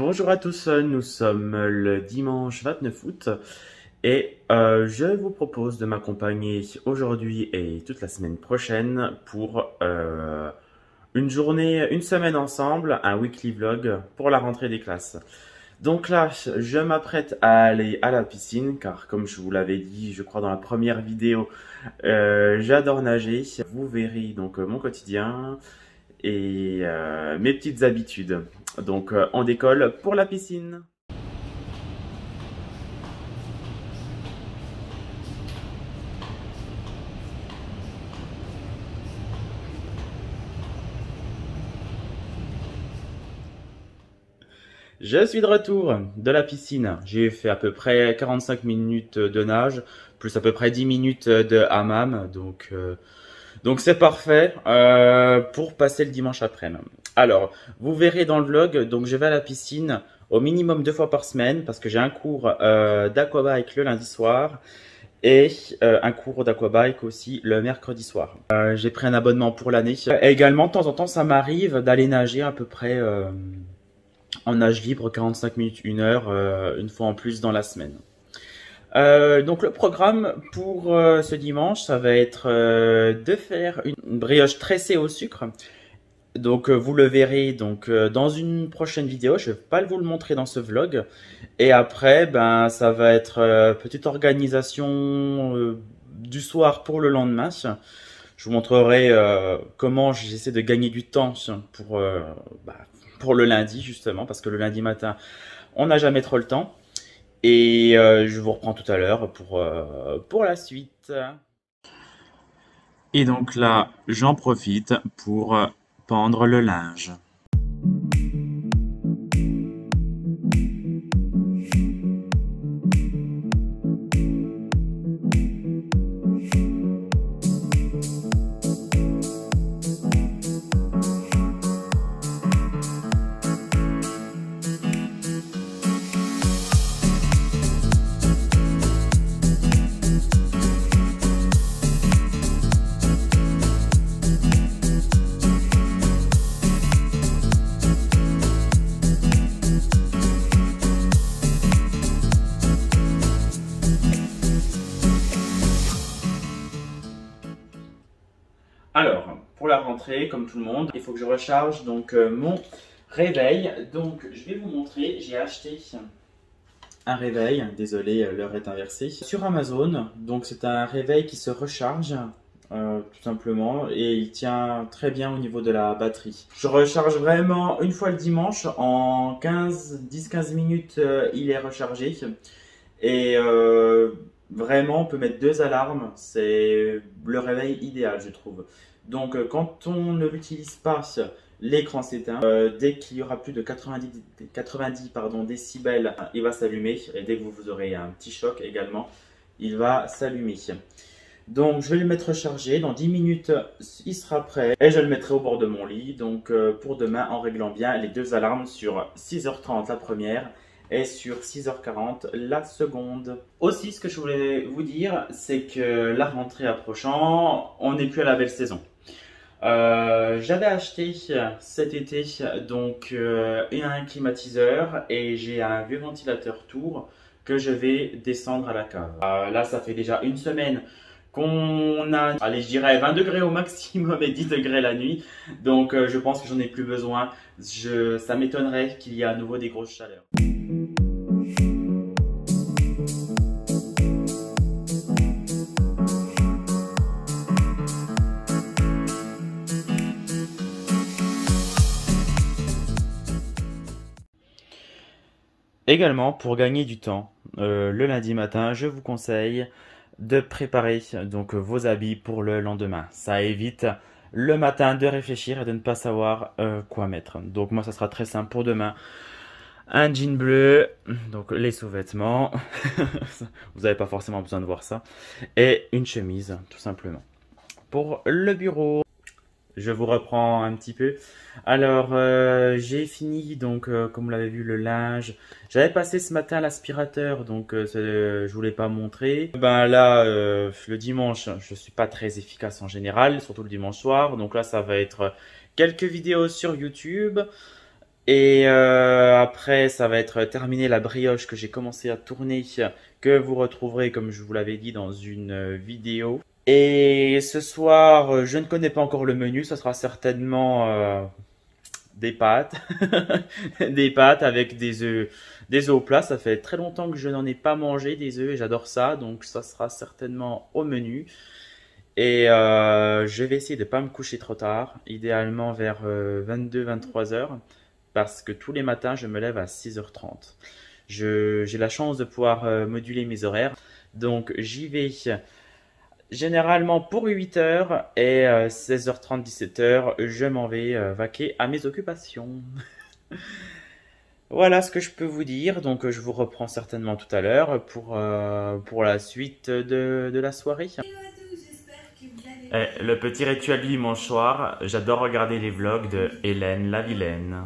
Bonjour à tous, nous sommes le dimanche 29 août et je vous propose de m'accompagner aujourd'hui et toute la semaine prochaine pour une semaine ensemble, un weekly vlog pour la rentrée des classes. Donc là, je m'apprête à aller à la piscine car comme je vous l'avais dit, je crois dans la première vidéo, j'adore nager. Vous verrez donc mon quotidien et mes petites habitudes. Donc on décolle pour la piscine. Je suis de retour de la piscine. J'ai fait à peu près 45 minutes de nage, plus à peu près 10 minutes de hammam. Donc c'est parfait pour passer le dimanche après-midi. Alors, vous verrez dans le vlog, donc je vais à la piscine au minimum 2 fois par semaine parce que j'ai un cours d'aquabike le lundi soir et un cours d'aquabike aussi le mercredi soir. J'ai pris un abonnement pour l'année. Et également, de temps en temps, ça m'arrive d'aller nager à peu près en nage libre 45 minutes, 1 heure, une fois en plus dans la semaine. Donc le programme pour ce dimanche, ça va être de faire une brioche tressée au sucre. Donc vous le verrez donc dans une prochaine vidéo. Je vais pas vous le montrer dans ce vlog. Et après, ben ça va être petite organisation du soir pour le lendemain. Je vous montrerai comment j'essaie de gagner du temps pour le lundi justement, parce que le lundi matin, on n'a jamais trop le temps. Et je vous reprends tout à l'heure pour la suite. Et donc là, j'en profite pour pendre le linge. Alors, pour la rentrée, comme tout le monde, il faut que je recharge donc mon réveil. Donc, je vais vous montrer, j'ai acheté un réveil, désolé, l'heure est inversée, sur Amazon. Donc, c'est un réveil qui se recharge, tout simplement, et il tient très bien au niveau de la batterie. Je recharge vraiment une fois le dimanche, en 10-15 minutes, il est rechargé. Et vraiment, on peut mettre 2 alarmes, c'est le réveil idéal, je trouve. Donc, quand on ne l'utilise pas, l'écran s'éteint. Dès qu'il y aura plus de 90 décibels, il va s'allumer. Et dès que vous aurez un petit choc également, il va s'allumer. Donc, je vais le mettre rechargé. Dans 10 minutes, il sera prêt. Et je le mettrai au bord de mon lit. Donc, pour demain, en réglant bien les 2 alarmes sur 6h30 la première et sur 6h40 la seconde. Aussi, ce que je voulais vous dire, c'est que la rentrée approchant, on n'est plus à la belle saison. J'avais acheté cet été donc un climatiseur et j'ai un vieux ventilateur tour que je vais descendre à la cave. Là, ça fait déjà une semaine qu'on a, allez, je dirais 20 degrés au maximum et 10 degrés la nuit. Donc, je pense que j'en ai plus besoin. Ça m'étonnerait qu'il y ait à nouveau des grosses chaleurs. Également, pour gagner du temps, le lundi matin, je vous conseille de préparer donc vos habits pour le lendemain. Ça évite le matin de réfléchir et de ne pas savoir quoi mettre. Donc moi, ça sera très simple pour demain. Un jean bleu, donc les sous-vêtements, vous n'avez pas forcément besoin de voir ça, et une chemise, tout simplement. Pour le bureau, je vous reprends un petit peu. Alors, j'ai fini, donc, comme vous l'avez vu, le linge. J'avais passé ce matin l'aspirateur, donc je voulais pas montrer. Ben là, le dimanche, je suis pas très efficace en général, surtout le dimanche soir. Donc là, ça va être quelques vidéos sur YouTube. Et après, ça va être terminé la brioche que j'ai commencé à tourner, que vous retrouverez, comme je vous l'avais dit, dans une vidéo. Et ce soir, je ne connais pas encore le menu, ça sera certainement des pâtes, des pâtes avec des œufs au plat. Ça fait très longtemps que je n'en ai pas mangé des œufs et j'adore ça, donc ça sera certainement au menu. Et je vais essayer de ne pas me coucher trop tard, idéalement vers 22-23 heures, parce que tous les matins, je me lève à 6h30. J'ai la chance de pouvoir moduler mes horaires, donc j'y vais généralement pour 8 heures et 16h30, 17h, je m'en vais vaquer à mes occupations. Voilà ce que je peux vous dire, donc je vous reprends certainement tout à l'heure pour la suite de la soirée. Le petit rituel du dimanche soir, j'adore regarder les vlogs de Hélène la Vilaine.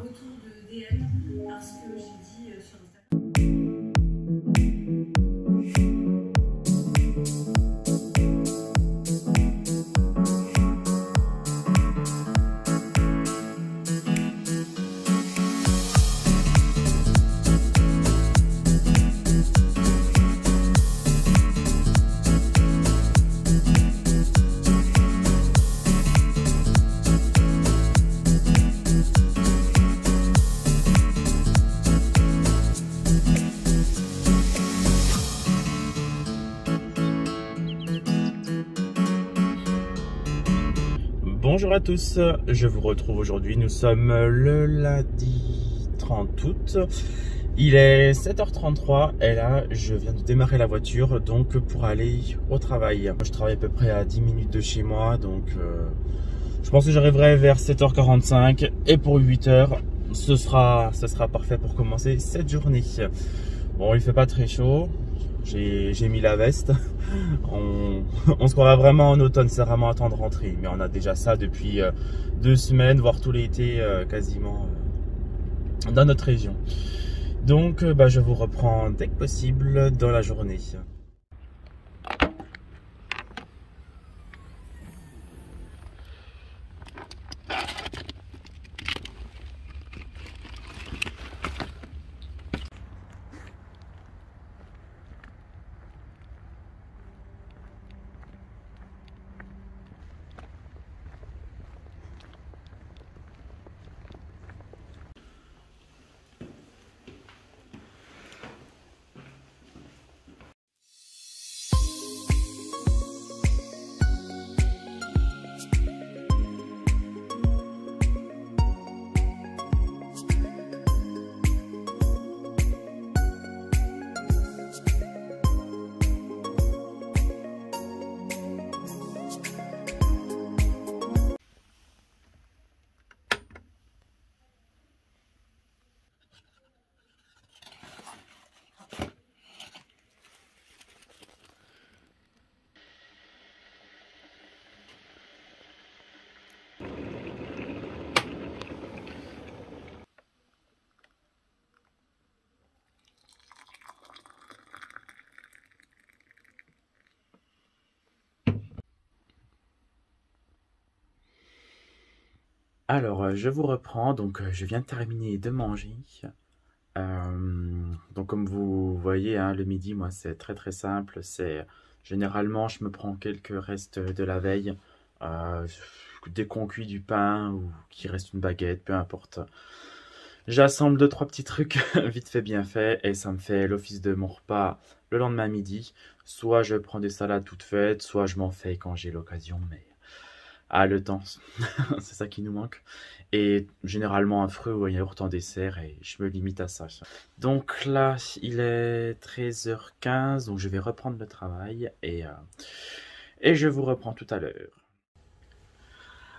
Bonjour à tous, je vous retrouve aujourd'hui, nous sommes le lundi 30 août, il est 7h33 et là je viens de démarrer la voiture donc pour aller au travail. Je travaille à peu près à 10 minutes de chez moi donc je pense que j'arriverai vers 7h45 et pour 8h ce sera parfait pour commencer cette journée. Bon, il fait pas très chaud. J'ai mis la veste. On se croirait vraiment en automne, c'est vraiment un temps de rentrée. Mais on a déjà ça depuis 2 semaines, voire tout l'été quasiment dans notre région. Donc je vous reprends dès que possible dans la journée. Alors, je vous reprends, donc je viens de terminer de manger. Donc comme vous voyez, hein, le midi, moi c'est très très simple. C'est généralement je me prends quelques restes de la veille, euh, dès qu'on cuit du pain ou qu'il reste une baguette, peu importe. J'assemble deux trois petits trucs vite fait bien fait et ça me fait l'office de mon repas le lendemain midi. Soit je prends des salades toutes faites, soit je m'en fais quand j'ai l'occasion, mais le temps, c'est ça qui nous manque. Et généralement un fruit ou un yaourt en dessert et je me limite à ça. Donc là, il est 13h15, donc je vais reprendre le travail et je vous reprends tout à l'heure.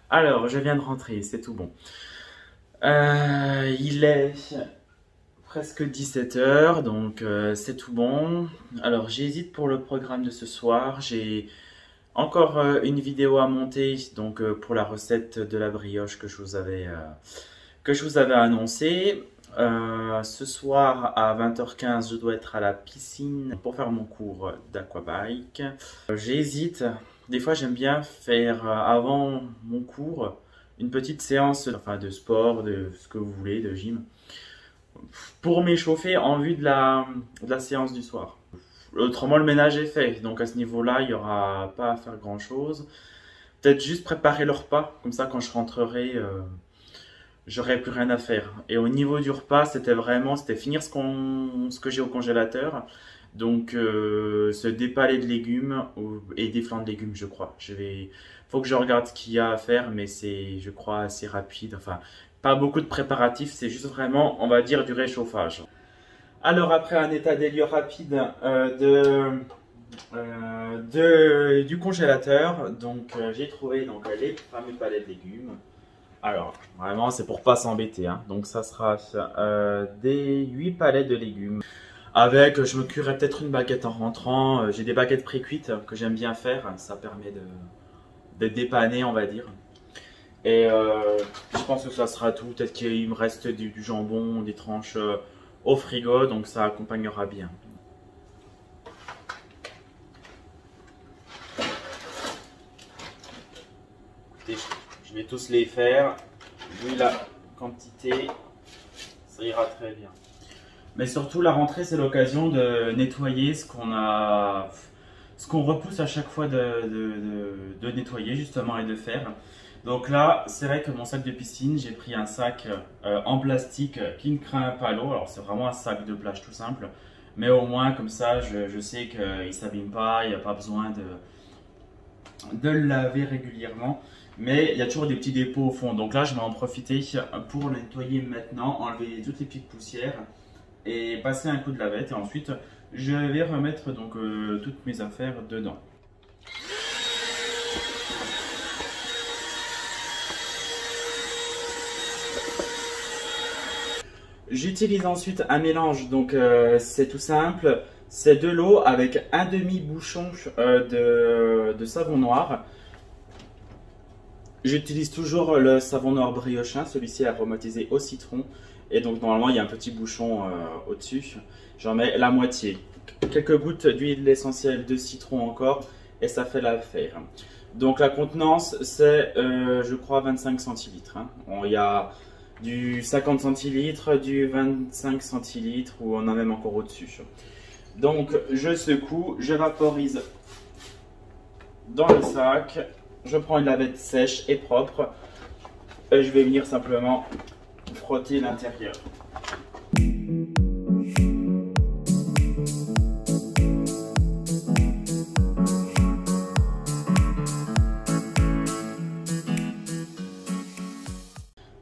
Alors, je viens de rentrer, c'est tout bon. Il est presque 17h, donc c'est tout bon. Alors, j'hésite pour le programme de ce soir. J'ai encore une vidéo à monter donc pour la recette de la brioche que je vous avais annoncé. Ce soir à 20h15, je dois être à la piscine pour faire mon cours d'aquabike. J'hésite. Des fois, j'aime bien faire avant mon cours une petite séance enfin, de sport, de ce que vous voulez, de gym, pour m'échauffer en vue de la séance du soir. Autrement, le ménage est fait, donc à ce niveau-là, il n'y aura pas à faire grand-chose. Peut-être juste préparer le repas, comme ça quand je rentrerai, j'aurai plus rien à faire. Et au niveau du repas, c'était finir ce que j'ai au congélateur. Donc, se dépaler de légumes et des flancs de légumes, je crois. Faut que je regarde ce qu'il y a à faire, mais c'est, je crois, assez rapide. Enfin, pas beaucoup de préparatifs, c'est juste vraiment, on va dire, du réchauffage. Alors, après un état des lieux rapide du congélateur, donc j'ai trouvé donc, les fameux palets de légumes. Alors, vraiment, c'est pour pas s'embêter, hein. Donc, ça sera des 8 palettes de légumes. Avec, je me cuirai peut-être une baguette en rentrant. J'ai des baguettes pré-cuites que j'aime bien faire. Ça permet de dépanner, on va dire. Et je pense que ça sera tout. Peut-être qu'il me reste du jambon, des tranches au frigo, donc ça accompagnera bien. Écoutez, je vais tous les faire. Vu la quantité, ça ira très bien. Mais surtout, la rentrée, c'est l'occasion de nettoyer ce qu'on repousse à chaque fois de nettoyer justement et de faire. Donc là, c'est vrai que mon sac de piscine, j'ai pris un sac en plastique qui ne craint pas l'eau. Alors c'est vraiment un sac de plage tout simple. Mais au moins, comme ça, je sais qu'il ne s'abîme pas, il n'y a pas besoin de le laver régulièrement. Mais il y a toujours des petits dépôts au fond. Donc là, je vais en profiter pour le nettoyer maintenant, enlever toutes les petites poussières et passer un coup de lavette. Et ensuite, je vais remettre donc toutes mes affaires dedans. J'utilise ensuite un mélange, donc c'est tout simple, c'est de l'eau avec un demi-bouchon de savon noir. J'utilise toujours le savon noir briochin, celui-ci est aromatisé au citron. Et donc normalement il y a un petit bouchon au-dessus, j'en mets la moitié. Quelques gouttes d'huile essentielle de citron encore et ça fait l'affaire. Donc la contenance c'est je crois 25 centilitres. Hein. Bon, il y a du 50 centilitres, du 25 centilitres ou on en a même encore au-dessus. Donc je secoue, je vaporise dans le sac, je prends une lavette sèche et propre et je vais venir simplement frotter l'intérieur.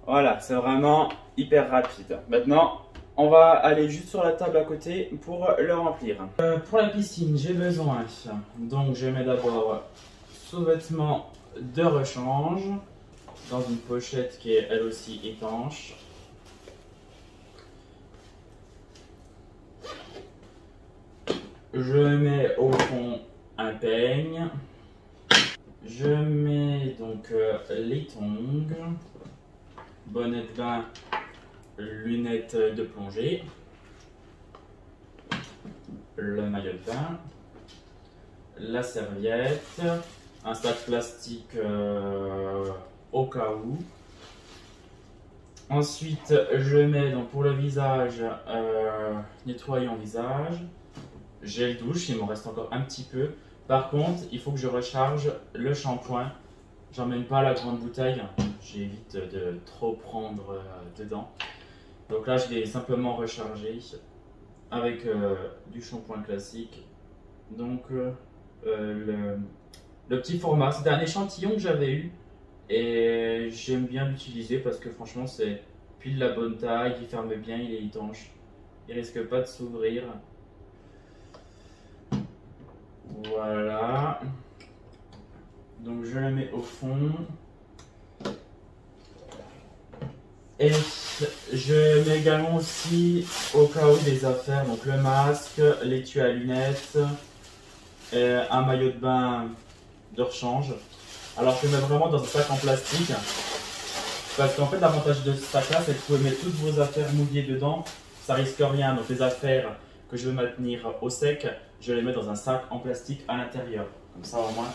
Voilà, c'est vraiment hyper rapide. Maintenant, on va aller juste sur la table à côté pour le remplir. Pour la piscine, j'ai besoin, donc je mets d'abord sous-vêtements de rechange dans une pochette qui est elle aussi étanche. Je mets au fond un peigne. Je mets donc les tongs. Bonnet de bain, lunettes de plongée, le maillot de bain, la serviette, un sac plastique au cas où. Ensuite, je mets donc pour le visage nettoyant visage, gel douche, il m'en reste encore un petit peu. Par contre, il faut que je recharge le shampoing. J'emmène pas la grande bouteille, j'évite de trop prendre dedans. Donc là, je l'ai simplement rechargé avec du shampoing classique. Donc le petit format, c'était un échantillon que j'avais eu et j'aime bien l'utiliser parce que franchement, c'est pile la bonne taille, il ferme bien, il est étanche, il risque pas de s'ouvrir. Voilà. Donc je la mets au fond. Et je mets également aussi au cas où des affaires, donc le masque, l'étui à lunettes, et un maillot de bain de rechange. Alors je le mets vraiment dans un sac en plastique. Parce qu'en fait l'avantage de ce sac là c'est que vous pouvez mettre toutes vos affaires mouillées dedans, ça risque rien. Donc les affaires que je veux maintenir au sec, je les mets dans un sac en plastique à l'intérieur. Comme ça au moins,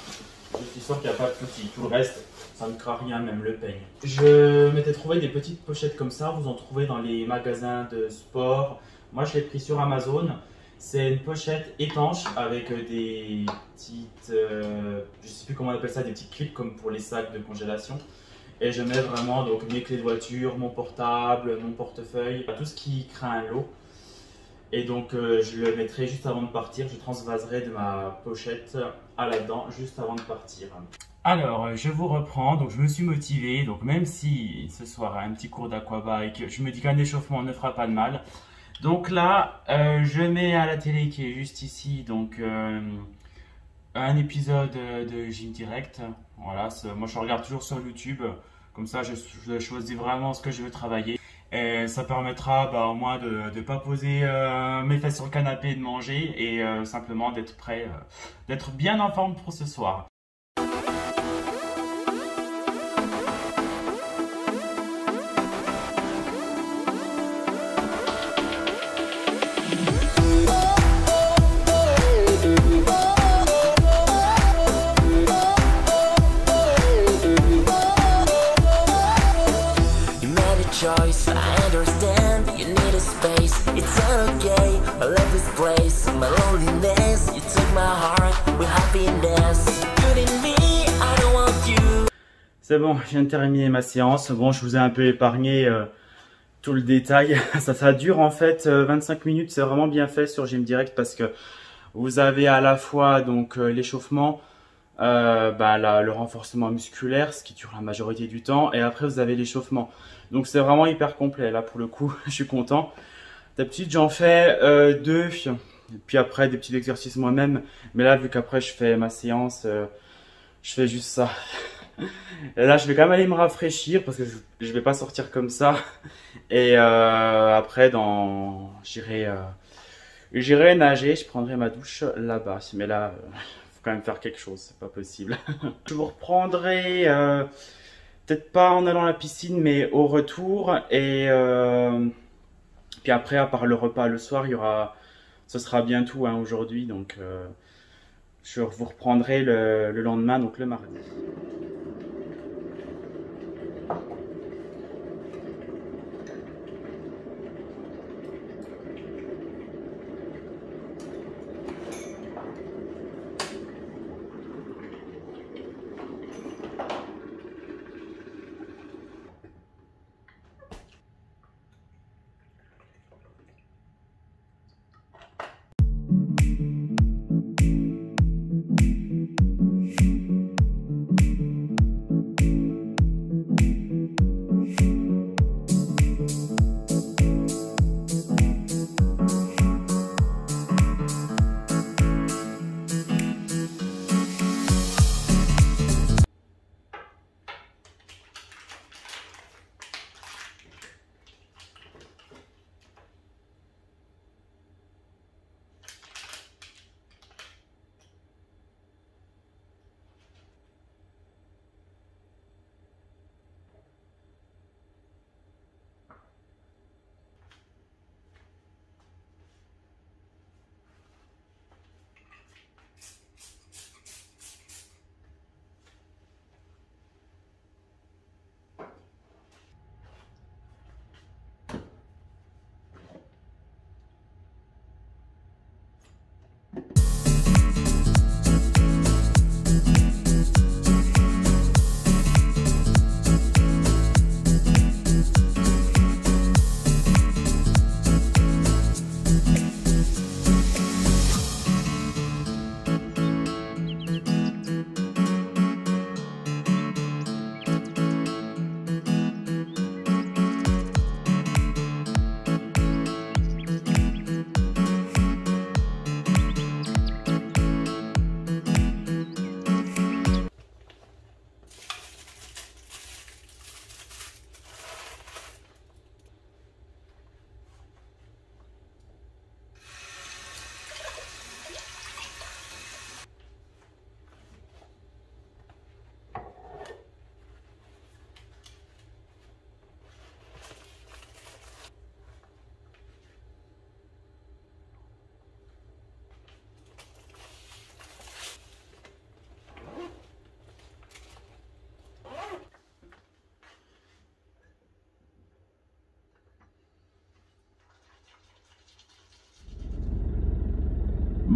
je suis sûr qu'il n'y a pas de souci. Tout le reste, ça ne craint rien, même le peigne. Je m'étais trouvé des petites pochettes comme ça, vous en trouvez dans les magasins de sport. Moi je l'ai pris sur Amazon. C'est une pochette étanche avec des petites, je sais plus comment on appelle ça, des petits clips comme pour les sacs de congélation. Et je mets vraiment donc mes clés de voiture, mon portable, mon portefeuille, tout ce qui craint l'eau. Et donc je le mettrai juste avant de partir, je transvaserai de ma pochette à là-dedans juste avant de partir. Alors je vous reprends, donc je me suis motivé, donc même si ce soir un petit cours d'aquabike, je me dis qu'un échauffement ne fera pas de mal. Donc là je mets à la télé qui est juste ici, donc un épisode de Gym Direct. Voilà, moi je regarde toujours sur YouTube, comme ça je choisis vraiment ce que je veux travailler. Et ça permettra au moins de ne pas poser mes fesses sur le canapé et de manger et simplement d'être prêt, d'être bien en forme pour ce soir. Choice, I understand you need a space. It's not okay, I love this place. My loneliness, you took my heart with happiness. Good in me, I don't want you. C'est bon, je viens de terminer ma séance. Bon, je vous ai un peu épargné tout le détail. Ça dure en fait 25 minutes. C'est vraiment bien fait sur Gym Direct parce que vous avez à la fois donc l'échauffement, le renforcement musculaire, ce qui dure la majorité du temps, et après vous avez l'échauffement. Donc c'est vraiment hyper complet. Là pour le coup, je suis content. D'habitude j'en fais 2, et puis après des petits exercices moi-même. Mais là vu qu'après je fais ma séance, je fais juste ça. Et là je vais quand même aller me rafraîchir parce que je vais pas sortir comme ça. Et après j'irai nager, je prendrai ma douche là-bas. Mais là, faut quand même faire quelque chose, c'est pas possible. Je vous reprendrai, peut-être pas en allant à la piscine, mais au retour. Et puis après, à part le repas le soir, ce sera bien tout aujourd'hui. Donc je vous reprendrai le lendemain, donc le mardi.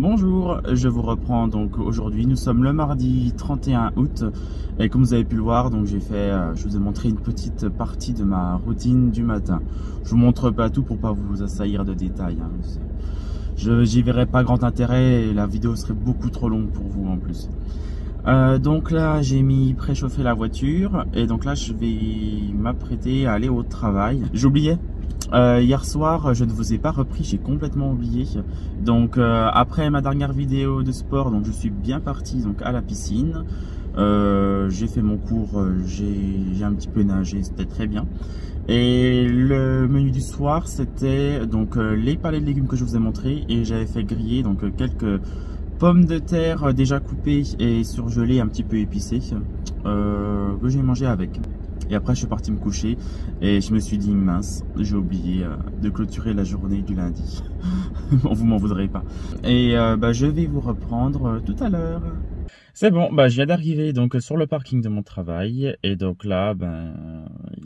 Bonjour, je vous reprends donc aujourd'hui. Nous sommes le mardi 31 août et comme vous avez pu le voir, donc je vous ai montré une petite partie de ma routine du matin. Je vous montre pas tout pour pas vous assaillir de détails. J'y verrai pas grand intérêt et la vidéo serait beaucoup trop longue pour vous en plus. Donc là j'ai mis préchauffer la voiture et donc là je vais m'apprêter à aller au travail. J'oubliais. Hier soir, je ne vous ai pas repris, j'ai complètement oublié. Donc après ma dernière vidéo de sport, donc je suis bien parti donc à la piscine. J'ai fait mon cours, j'ai un petit peu nagé, c'était très bien. Et le menu du soir, c'était donc les palets de légumes que je vous ai montré et j'avais fait griller donc quelques pommes de terre déjà coupées et surgelées, un petit peu épicées, que j'ai mangé avec. Et après je suis parti me coucher et je me suis dit mince, j'ai oublié de clôturer la journée du lundi. Bon, vous m'en voudrez pas. Et je vais vous reprendre tout à l'heure. C'est bon, je viens d'arriver donc sur le parking de mon travail et donc là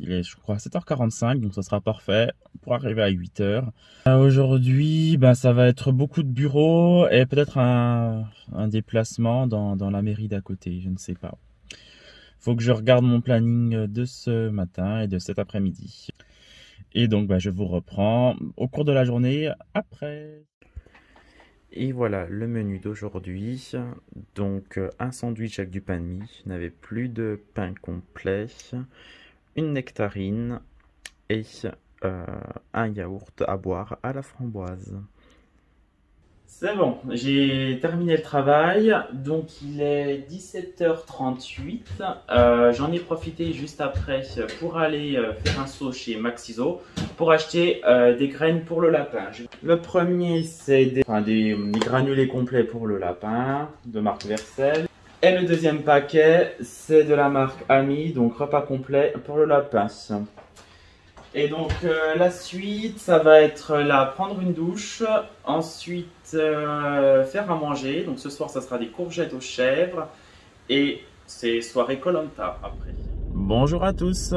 il est je crois 7h45 donc ça sera parfait pour arriver à 8h. Aujourd'hui ça va être beaucoup de bureaux et peut-être un déplacement dans la mairie d'à côté, je ne sais pas. Faut que je regarde mon planning de ce matin et de cet après-midi. Et donc je vous reprends au cours de la journée après. Et voilà le menu d'aujourd'hui. Donc un sandwich avec du pain de mie, je n'avais plus de pain complet, une nectarine et un yaourt à boire à la framboise. C'est bon, j'ai terminé le travail, donc il est 17h38, j'en ai profité juste après pour aller faire un saut chez Maxiso pour acheter des graines pour le lapin. Le premier c'est des granulés complets pour le lapin de marque Versel. Et le deuxième paquet c'est de la marque Ami, donc repas complet pour le lapin. Et donc la suite, ça va être là, prendre une douche, ensuite faire à manger. Donc ce soir, ça sera des courgettes aux chèvres et c'est soirée Koh Lanta après. Bonjour à tous,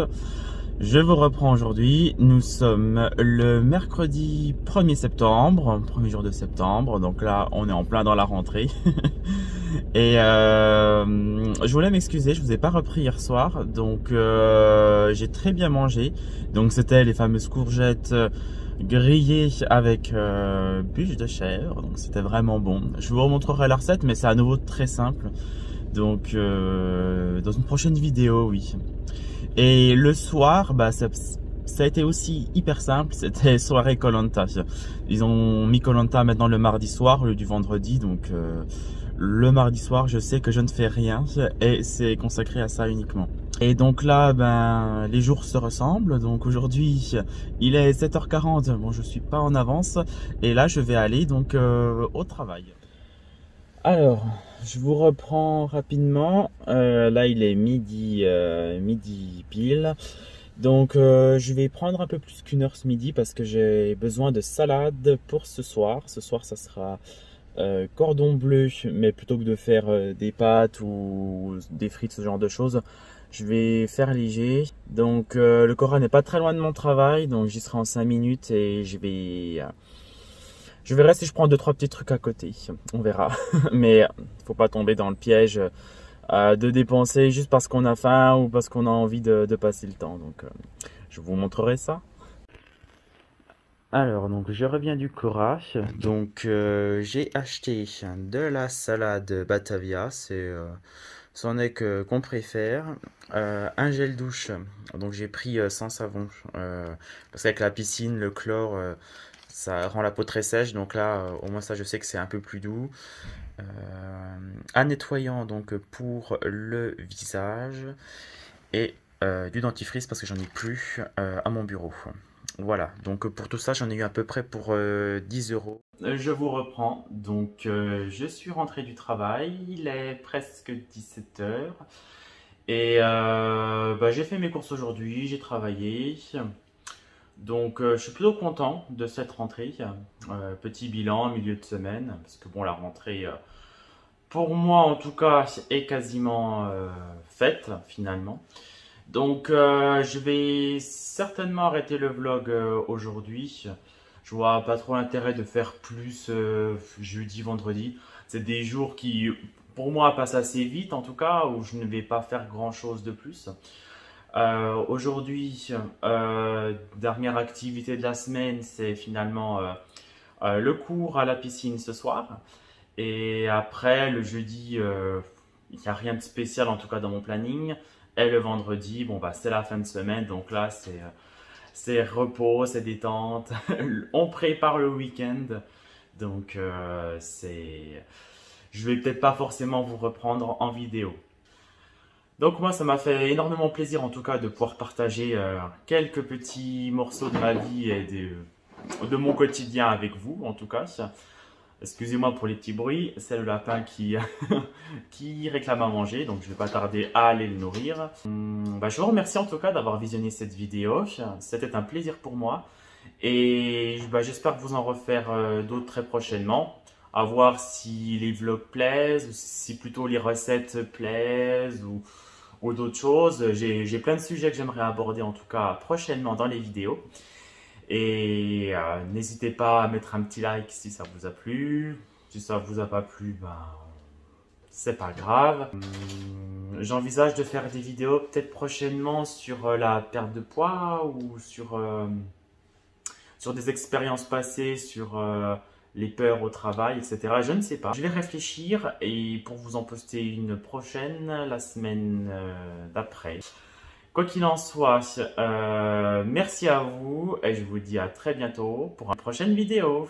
je vous reprends aujourd'hui. Nous sommes le mercredi 1er septembre, premier jour de septembre. Donc là, on est en plein dans la rentrée. Et je voulais m'excuser, je vous ai pas repris hier soir, donc j'ai très bien mangé. Donc c'était les fameuses courgettes grillées avec bûche de chèvre, donc c'était vraiment bon. Je vous remontrerai la recette, mais c'est à nouveau très simple. Donc dans une prochaine vidéo, oui. Et le soir, ça a été aussi hyper simple, c'était soirée Koh Lanta. Ils ont mis Koh Lanta maintenant le mardi soir au lieu du vendredi, donc le mardi soir, je sais que je ne fais rien et c'est consacré à ça uniquement. Et donc là, les jours se ressemblent. Donc aujourd'hui, il est 7h40. Bon, je suis pas en avance. Et là, je vais aller donc au travail. Alors, je vous reprends rapidement. Là, il est midi pile. Donc, je vais prendre un peu plus qu'une heure ce midi parce que j'ai besoin de salade pour ce soir. Ce soir, ça sera cordon bleu, mais plutôt que de faire des pâtes ou des frites, ce genre de choses, je vais faire léger. Donc le Cora n'est pas très loin de mon travail, donc j'y serai en 5 minutes et je verrai si je prends 2-3 petits trucs à côté, on verra. Mais faut pas tomber dans le piège de dépenser juste parce qu'on a faim ou parce qu'on a envie de passer le temps. Donc je vous montrerai ça. Alors, donc je reviens du Cora. Donc j'ai acheté de la salade Batavia, c'en est qu'on préfère. Un gel douche, donc j'ai pris sans savon, parce qu'avec la piscine, le chlore, ça rend la peau très sèche. Donc là, au moins ça, je sais que c'est un peu plus doux. Un nettoyant donc pour le visage et du dentifrice parce que j'en ai plus à mon bureau. Voilà, donc pour tout ça, j'en ai eu à peu près pour 10 €. Je vous reprends, donc je suis rentré du travail, il est presque 17h. Et j'ai fait mes courses aujourd'hui, j'ai travaillé. Donc je suis plutôt content de cette rentrée. Petit bilan, milieu de semaine, parce que bon, la rentrée, pour moi en tout cas, est quasiment faite finalement. Donc je vais certainement arrêter le vlog aujourd'hui. Je vois pas trop l'intérêt de faire plus jeudi, vendredi. C'est des jours qui, pour moi, passent assez vite en tout cas, où je ne vais pas faire grand chose de plus. Aujourd'hui, dernière activité de la semaine, c'est finalement le cours à la piscine ce soir. Et après, le jeudi, il n'y a rien de spécial en tout cas dans mon planning. Et le vendredi, bon bah c'est la fin de semaine, donc là c'est repos, c'est détente. On prépare le week-end, donc je vais peut-être pas forcément vous reprendre en vidéo. Donc moi, ça m'a fait énormément plaisir en tout cas de pouvoir partager quelques petits morceaux de ma vie et de mon quotidien avec vous en tout cas. Excusez-moi pour les petits bruits, c'est le lapin qui, qui réclame à manger, donc je ne vais pas tarder à aller le nourrir. Je vous remercie en tout cas d'avoir visionné cette vidéo, c'était un plaisir pour moi. Et j'espère vous en refaire d'autres très prochainement. À voir si les vlogs plaisent, ou si plutôt les recettes plaisent, ou d'autres choses. J'ai plein de sujets que j'aimerais aborder en tout cas prochainement dans les vidéos. Et n'hésitez pas à mettre un petit like si ça vous a plu. Si ça vous a pas plu, c'est pas grave. J'envisage de faire des vidéos peut-être prochainement sur la perte de poids ou sur des expériences passées, sur les peurs au travail, etc. Je ne sais pas. Je vais réfléchir et pour vous en poster une prochaine la semaine d'après. Quoi qu'il en soit, merci à vous et je vous dis à très bientôt pour une prochaine vidéo.